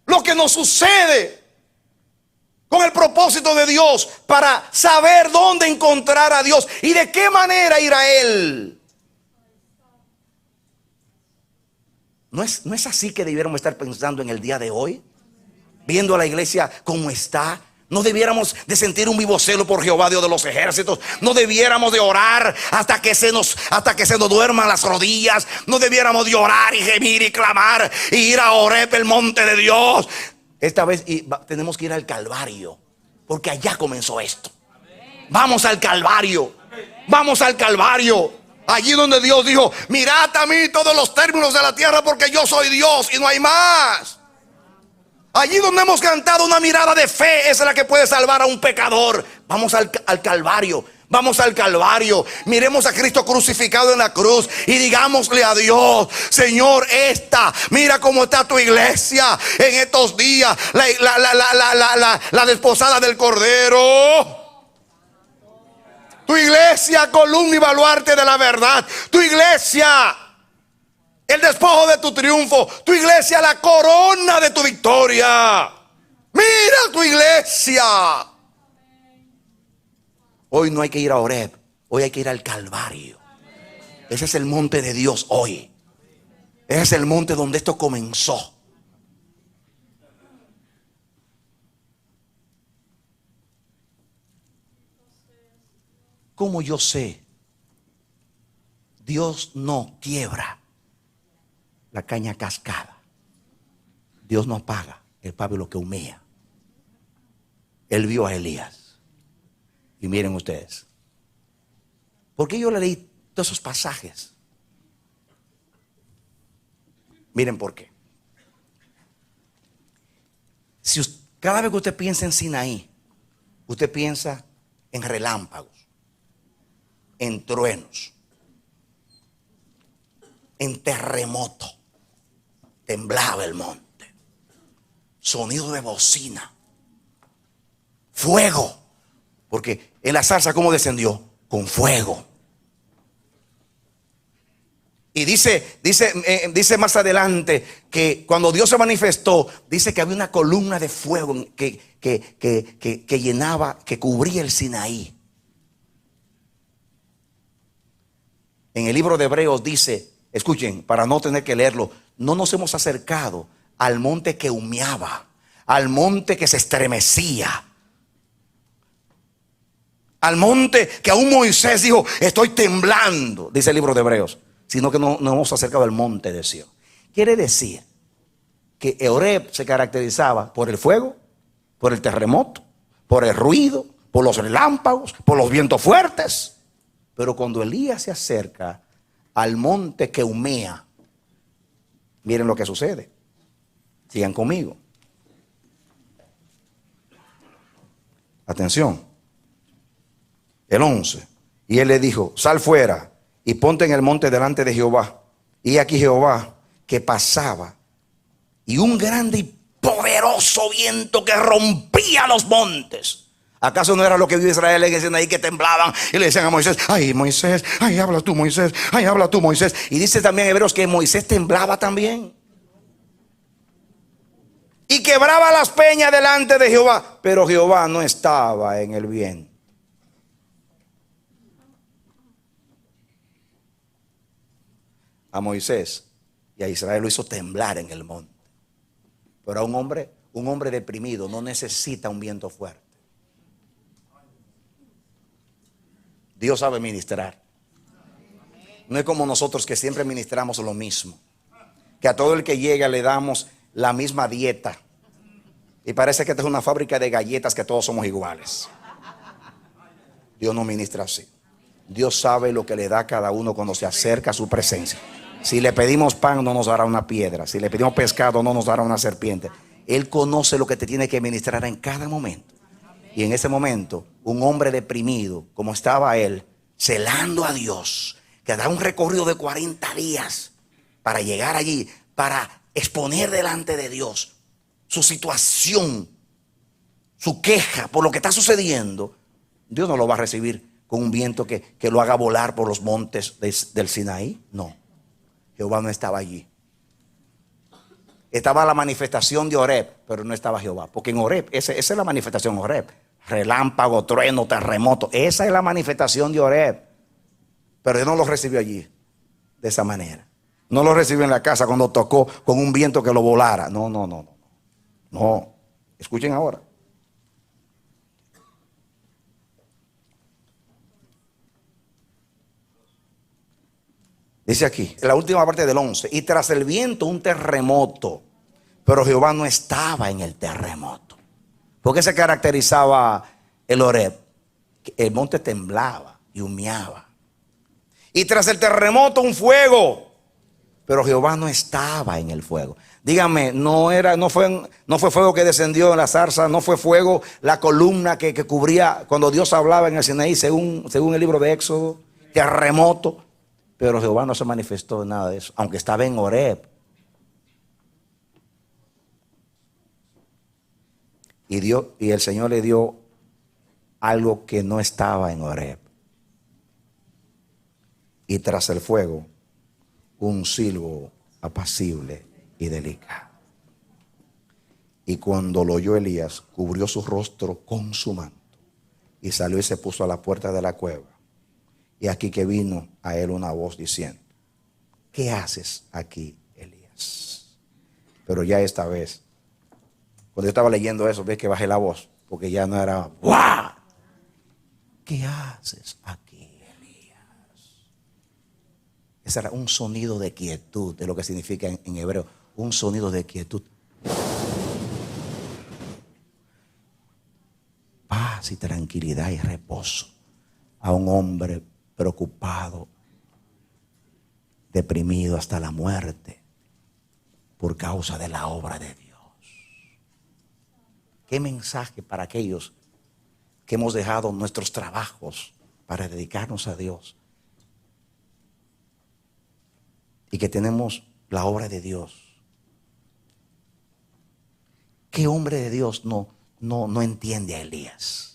lo que nos sucede con el propósito de Dios para saber dónde encontrar a Dios y de qué manera ir a Él. ¿No es así que debiéramos estar pensando en el día de hoy? Viendo a la iglesia como está. No debiéramos de sentir un vivo celo por Jehová, Dios de los ejércitos. No debiéramos de orar hasta que se nos duerman las rodillas. No debiéramos de orar y gemir y clamar y ir a Horeb, el monte de Dios. Esta vez tenemos que ir al Calvario, porque allá comenzó esto. Vamos al Calvario. Vamos al Calvario. Allí donde Dios dijo: mirad a mí todos los términos de la tierra, porque yo soy Dios y no hay más. Allí donde hemos cantado una mirada de fe, es la que puede salvar a un pecador. Vamos al Calvario. Vamos al Calvario. Miremos a Cristo crucificado en la cruz y digámosle a Dios: Señor, mira cómo está tu iglesia en estos días. La desposada del Cordero. Tu iglesia, columna y baluarte de la verdad. Tu iglesia, el despojo de tu triunfo. Tu iglesia, la corona de tu victoria. Mira tu iglesia. Hoy no hay que ir a Horeb, hoy hay que ir al Calvario. Ese es el monte de Dios hoy. Ese es el monte donde esto comenzó. ¿Cómo yo sé? Dios no quiebra la caña cascada. Dios no apaga el pábilo que humea. Él vio a Elías. Y miren ustedes, ¿por qué yo le leí todos esos pasajes? Miren por qué. Cada vez que usted piensa en Sinaí, usted piensa en relámpagos, en truenos, en terremoto. Temblaba el monte, sonido de bocina, fuego. Porque en la zarza, ¿cómo descendió? Con fuego. Y dice más adelante que cuando Dios se manifestó, dice que había una columna de fuego que llenaba, que cubría el Sinaí. En el libro de Hebreos dice, escuchen, para no tener que leerlo: no nos hemos acercado al monte que humeaba, al monte que se estremecía, al monte que aún Moisés dijo: estoy temblando, dice el libro de Hebreos. Sino que no nos hemos acercado al monte de Sión. Quiere decir que Horeb se caracterizaba por el fuego, por el terremoto, por el ruido, por los relámpagos, por los vientos fuertes. Pero cuando Elías se acerca al monte que humea, miren lo que sucede. Sigan conmigo. Atención. El 11. Y él le dijo: sal fuera y ponte en el monte delante de Jehová. Y aquí Jehová que pasaba, y un grande y poderoso viento que rompía los montes. ¿Acaso no era lo que vio Israel en ese ahí, que temblaban y le decían a Moisés: ay Moisés, ay habla tú Moisés, ay habla tú Moisés? Y dice también Hebreos que Moisés temblaba también. Y quebraba las peñas delante de Jehová, pero Jehová no estaba en el viento. A Moisés y a Israel lo hizo temblar en el monte. Pero a un hombre deprimido no necesita un viento fuerte. Dios sabe ministrar. No es como nosotros, que siempre ministramos lo mismo, que a todo el que llega le damos la misma dieta y parece que esta es una fábrica de galletas, que todos somos iguales. Dios no ministra así. Dios sabe lo que le da a cada uno cuando se acerca a su presencia. Si le pedimos pan, no nos dará una piedra. Si le pedimos pescado, no nos dará una serpiente. Él conoce lo que te tiene que ministrar en cada momento. Y en ese momento, un hombre deprimido, como estaba él, celando a Dios, que da un recorrido de 40 días para llegar allí, para exponer delante de Dios su situación, su queja por lo que está sucediendo. Dios no lo va a recibir con un viento que lo haga volar por los montes del Sinaí. No, Jehová no estaba allí. Estaba la manifestación de Oreb, pero no estaba Jehová. Porque en Oreb, esa es la manifestación Oreb. Relámpago, trueno, terremoto. Esa es la manifestación de Oreb. Pero Dios no lo recibió allí de esa manera. No lo recibió en la casa cuando tocó con un viento que lo volara. No. No. Escuchen ahora. Dice aquí, en la última parte del 11: y tras el viento un terremoto, pero Jehová no estaba en el terremoto. ¿Por qué se caracterizaba el Oreb? El monte temblaba y humeaba. Y tras el terremoto un fuego, pero Jehová no estaba en el fuego. Dígame, no fue fuego que descendió en la zarza, no fue fuego la columna que cubría cuando Dios hablaba en el Sinaí, según el libro de Éxodo. Terremoto. Pero Jehová no se manifestó en nada de eso, aunque estaba en Oreb. Y el Señor le dio algo que no estaba en Oreb. Y tras el fuego, un silbo apacible y delicado. Y cuando lo oyó Elías, cubrió su rostro con su manto y salió y se puso a la puerta de la cueva. Y aquí que vino a él una voz diciendo: ¿qué haces aquí, Elías? Pero ya esta vez, cuando yo estaba leyendo eso, ves que bajé la voz, porque ya no era ¡guau! ¿Qué haces aquí, Elías? Ese era un sonido de quietud, de lo que significa en hebreo, un sonido de quietud. Paz y tranquilidad y reposo a un hombre preocupado, deprimido hasta la muerte por causa de la obra de Dios. Qué mensaje para aquellos que hemos dejado nuestros trabajos para dedicarnos a Dios y que tenemos la obra de Dios. ¿Qué hombre de Dios no entiende a Elías?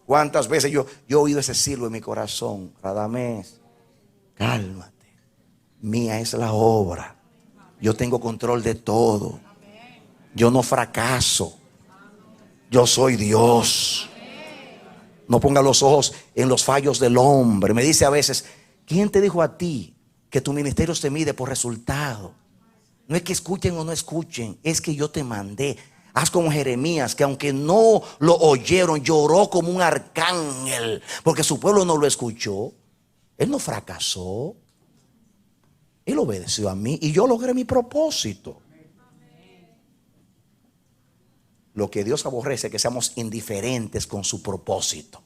¿Cuántas veces yo he oído ese silbo en mi corazón? Radamés, cálmate. Mía es la obra. Yo tengo control de todo. Yo no fracaso. Yo soy Dios. No ponga los ojos en los fallos del hombre. Me dice a veces: ¿quién te dijo a ti que tu ministerio se mide por resultado? No es que escuchen o no escuchen, es que yo te mandé. Haz como Jeremías, que aunque no lo oyeron, lloró como un arcángel, porque su pueblo no lo escuchó. Él no fracasó. Él obedeció a mí y yo logré mi propósito. Lo que Dios aborrece es que seamos indiferentes con su propósito.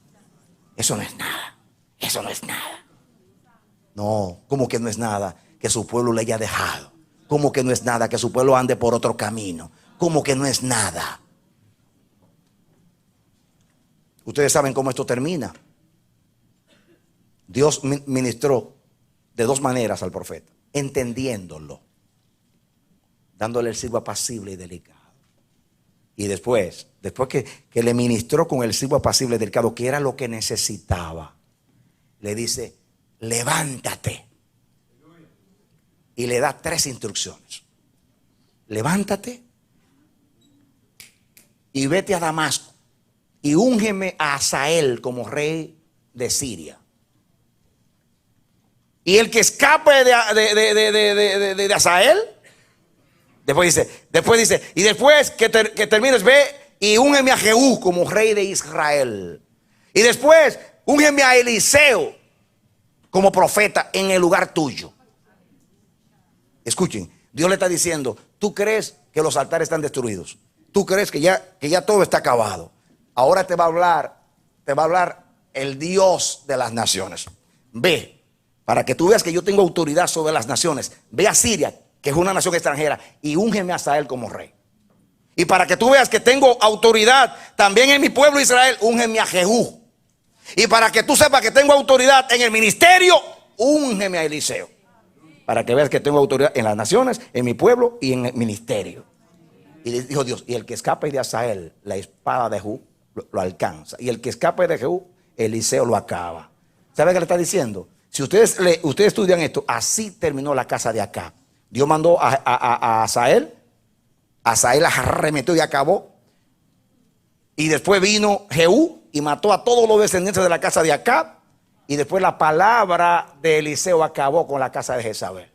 Eso no es nada. Eso no es nada. No, ¿cómo que no es nada que su pueblo le haya dejado? ¿Cómo que no es nada que su pueblo ande por otro camino? ¿Cómo que no es nada? Ustedes saben cómo esto termina. Dios ministró de dos maneras al profeta, entendiéndolo. dándole el silbo apacible y delicado. Y después que le ministró con el silbo apacible y delicado, que era lo que necesitaba, le dice, levántate. Y le da 3 instrucciones. Levántate y vete a Damasco y úngeme a Hazael como rey de Siria. Y el que escape de Hazael, después dice, y después que termines, ve y úngeme a Jehú como rey de Israel. Y después úngeme a Eliseo como profeta en el lugar tuyo. Escuchen, Dios le está diciendo, tú crees que los altares están destruidos. Tú crees que ya todo está acabado. Ahora te va a hablar el Dios de las naciones. Ve, para que tú veas que yo tengo autoridad sobre las naciones. Ve a Siria, que es una nación extranjera, y úngeme a Hazael como rey. Y para que tú veas que tengo autoridad también en mi pueblo Israel, úngeme a Jehú. Y para que tú sepas que tengo autoridad en el ministerio, úngeme a Eliseo. Para que veas que tengo autoridad en las naciones, en mi pueblo y en el ministerio. Y le dijo Dios, y el que escape de Hazael, la espada de Jehú lo alcanza. Y el que escape de Jehú, Eliseo lo acaba. ¿Sabe qué le está diciendo? Si ustedes estudian esto, así terminó la casa de Acab. Dios mandó a Hazael. Hazael arremetió y acabó. Y después vino Jehú y mató a todos los descendientes de la casa de Acab. Y después la palabra de Eliseo acabó con la casa de Jezabel.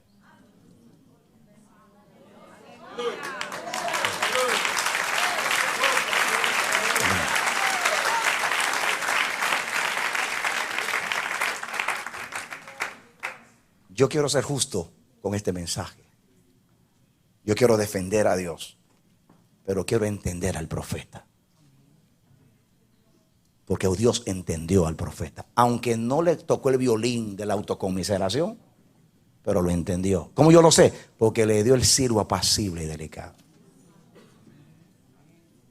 Yo quiero ser justo con este mensaje. Yo quiero defender a Dios, pero quiero entender al profeta. Porque Dios entendió al profeta, aunque no le tocó el violín de la autocomiseración, pero lo entendió. ¿Cómo yo lo sé? Porque le dio el silbo apacible y delicado.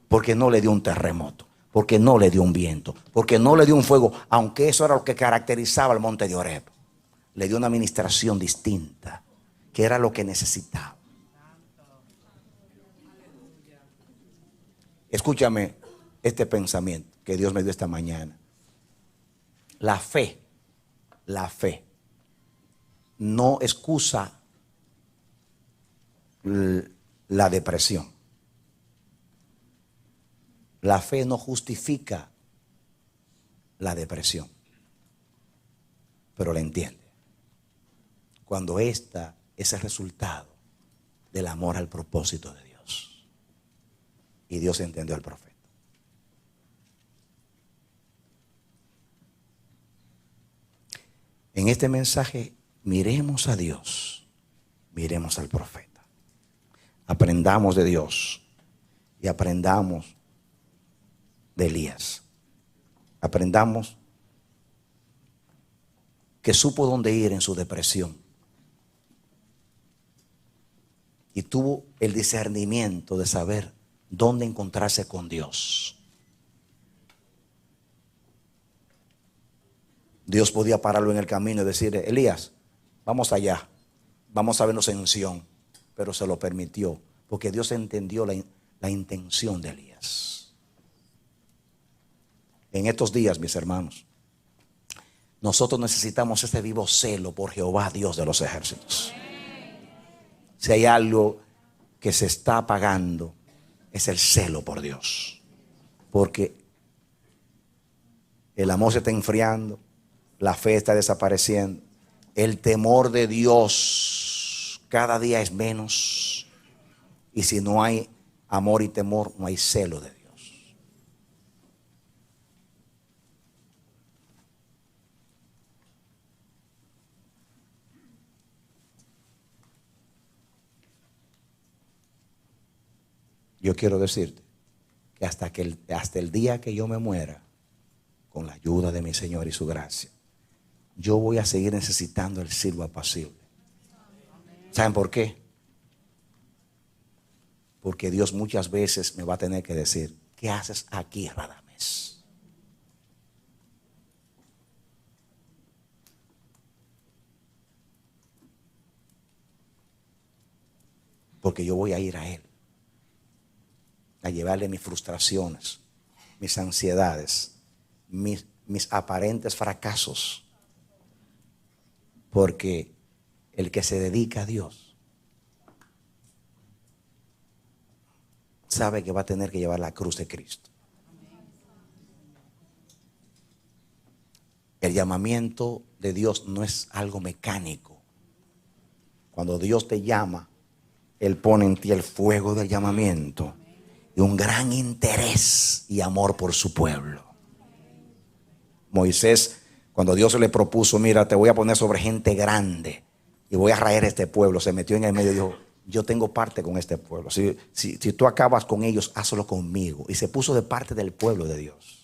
Porque no le dio un terremoto, porque no le dio un viento, porque no le dio un fuego, aunque eso era lo que caracterizaba el monte de Horeb. Le dio una administración distinta, que era lo que necesitaba. Escúchame este pensamiento que Dios me dio esta mañana. La fe no excusa la depresión. La fe no justifica la depresión, pero la entiende. Cuando esta es el resultado del amor al propósito de Dios. Y Dios entendió al profeta. En este mensaje, miremos a Dios, miremos al profeta. Aprendamos de Dios y aprendamos de Elías. Aprendamos que supo dónde ir en su depresión y tuvo el discernimiento de saber dónde encontrarse con Dios. Dios podía pararlo en el camino y decirle, Elías, vamos allá, vamos a vernos en Sión, pero se lo permitió, porque Dios entendió la intención de Elías. En estos días, mis hermanos, nosotros necesitamos ese vivo celo por Jehová, Dios de los ejércitos. Si hay algo que se está apagando, es el celo por Dios. Porque el amor se está enfriando, la fe está desapareciendo, el temor de Dios cada día es menos. Y si no hay amor y temor, no hay celo de Dios. Yo quiero decirte que hasta el día que yo me muera, con la ayuda de mi Señor y su gracia, yo voy a seguir necesitando el silbo apacible. ¿Saben por qué? Porque Dios muchas veces me va a tener que decir, ¿qué haces aquí, Radamés? Porque yo voy a ir a Él, a llevarle mis frustraciones, mis ansiedades, mis aparentes fracasos. Porque el que se dedica a Dios sabe que va a tener que llevar la cruz de Cristo. El llamamiento de Dios no es algo mecánico. Cuando Dios te llama, Él pone en ti el fuego del llamamiento y un gran interés y amor por su pueblo. Moisés, cuando Dios le propuso, mira, te voy a poner sobre gente grande y voy a raer este pueblo, se metió en el medio y dijo, yo tengo parte con este pueblo. Si tú acabas con ellos, hazlo conmigo. Y se puso de parte del pueblo de Dios.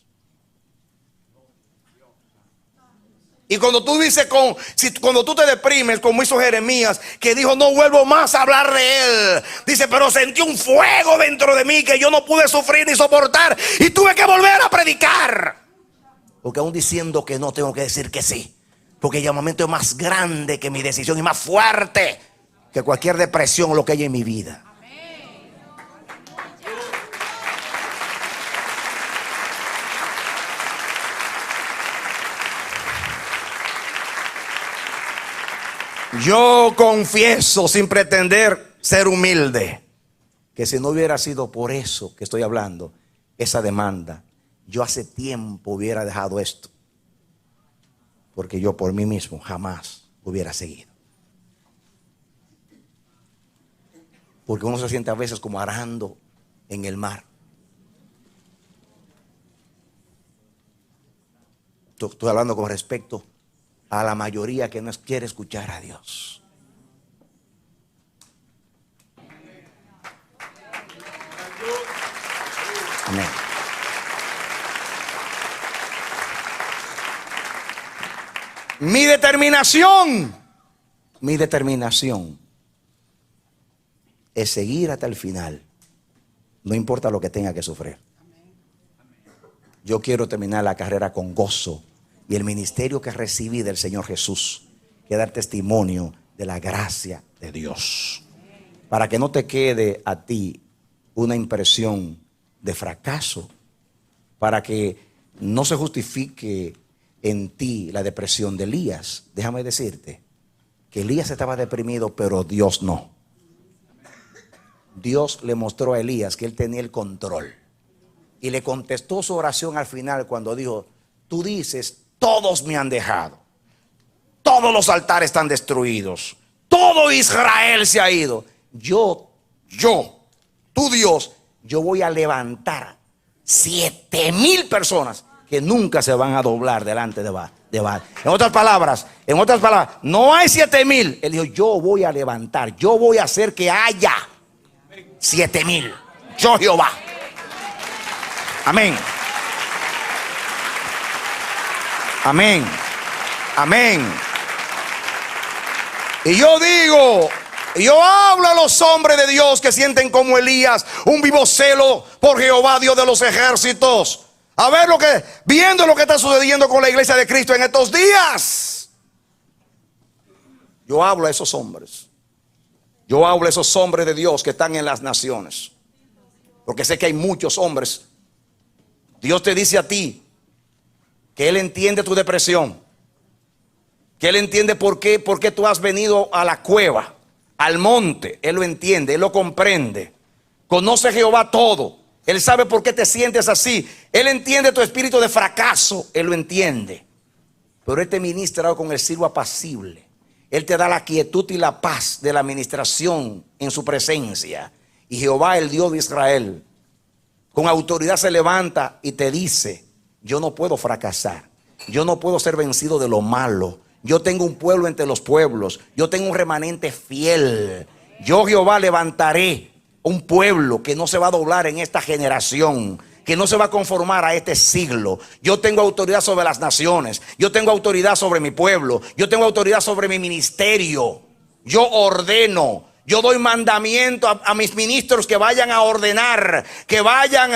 Y cuando tú dices, cuando tú te deprimes, como hizo Jeremías, que dijo, no vuelvo más a hablar de él. Dice, pero sentí un fuego dentro de mí que yo no pude sufrir ni soportar. Y tuve que volver a predicar. Porque aún diciendo que no, tengo que decir que sí. Porque el llamamiento es más grande que mi decisión y más fuerte que cualquier depresión o lo que haya en mi vida. Yo confieso sin pretender ser humilde que si no hubiera sido por eso que estoy hablando, esa demanda, yo hace tiempo hubiera dejado esto. Porque yo por mí mismo jamás hubiera seguido. Porque uno se siente a veces como arando en el mar. Estoy hablando con respecto a la mayoría que no quiere escuchar a Dios. Amén. Mi determinación es seguir hasta el final, no importa lo que tenga que sufrir. Yo quiero terminar la carrera con gozo y el ministerio que recibí del Señor Jesús, que dar testimonio de la gracia de Dios, para que no te quede a ti una impresión de fracaso, para que no se justifique en ti la depresión de Elías. Déjame decirte que Elías estaba deprimido, pero Dios no. Dios le mostró a Elías que él tenía el control y le contestó su oración al final cuando dijo, tú dices, todos me han dejado, todos los altares están destruidos, todo Israel se ha ido. Yo, tu Dios, yo voy a levantar 7,000 personas que nunca se van a doblar delante de Baal. En otras palabras, no hay 7,000. Él dijo, yo voy a levantar, yo voy a hacer que haya 7,000. Yo Jehová. Amén. Amén. Amén. Y yo digo, yo hablo a los hombres de Dios que sienten como Elías un vivo celo por Jehová, Dios de los ejércitos. A ver viendo lo que está sucediendo con la iglesia de Cristo en estos días. Yo hablo a esos hombres. Yo hablo a esos hombres de Dios que están en las naciones. Porque sé que hay muchos hombres. Dios te dice a ti que Él entiende tu depresión. Que Él entiende por qué tú has venido a la cueva, al monte. Él lo entiende, Él lo comprende. Conoce Jehová todo. Él sabe por qué te sientes así. Él entiende tu espíritu de fracaso. Él lo entiende. Pero Él te ministra con el silbo apacible. Él te da la quietud y la paz de la administración en su presencia. Y Jehová, el Dios de Israel, con autoridad se levanta y te dice, yo no puedo fracasar. Yo no puedo ser vencido de lo malo. Yo tengo un pueblo entre los pueblos. Yo tengo un remanente fiel. Yo Jehová levantaré un pueblo que no se va a doblar en esta generación, que no se va a conformar a este siglo. Yo tengo autoridad sobre las naciones. Yo tengo autoridad sobre mi pueblo. Yo tengo autoridad sobre mi ministerio. Yo ordeno. Yo doy mandamiento a mis ministros que vayan a ordenar, que vayan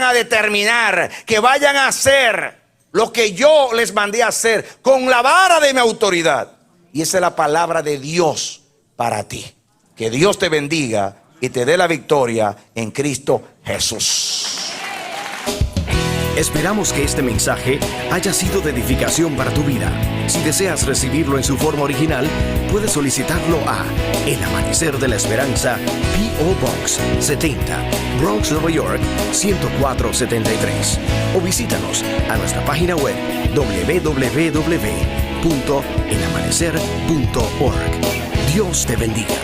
a determinar, que vayan a hacer lo que yo les mandé a hacer con la vara de mi autoridad. Y esa es la palabra de Dios para ti. Que Dios te bendiga y te dé la victoria en Cristo Jesús. Esperamos que este mensaje haya sido de edificación para tu vida. Si deseas recibirlo en su forma original, puedes solicitarlo a El Amanecer de la Esperanza, P.O. Box 70, Bronx, Nueva York 10473. O visítanos a nuestra página web www.elamanecer.org. Dios te bendiga.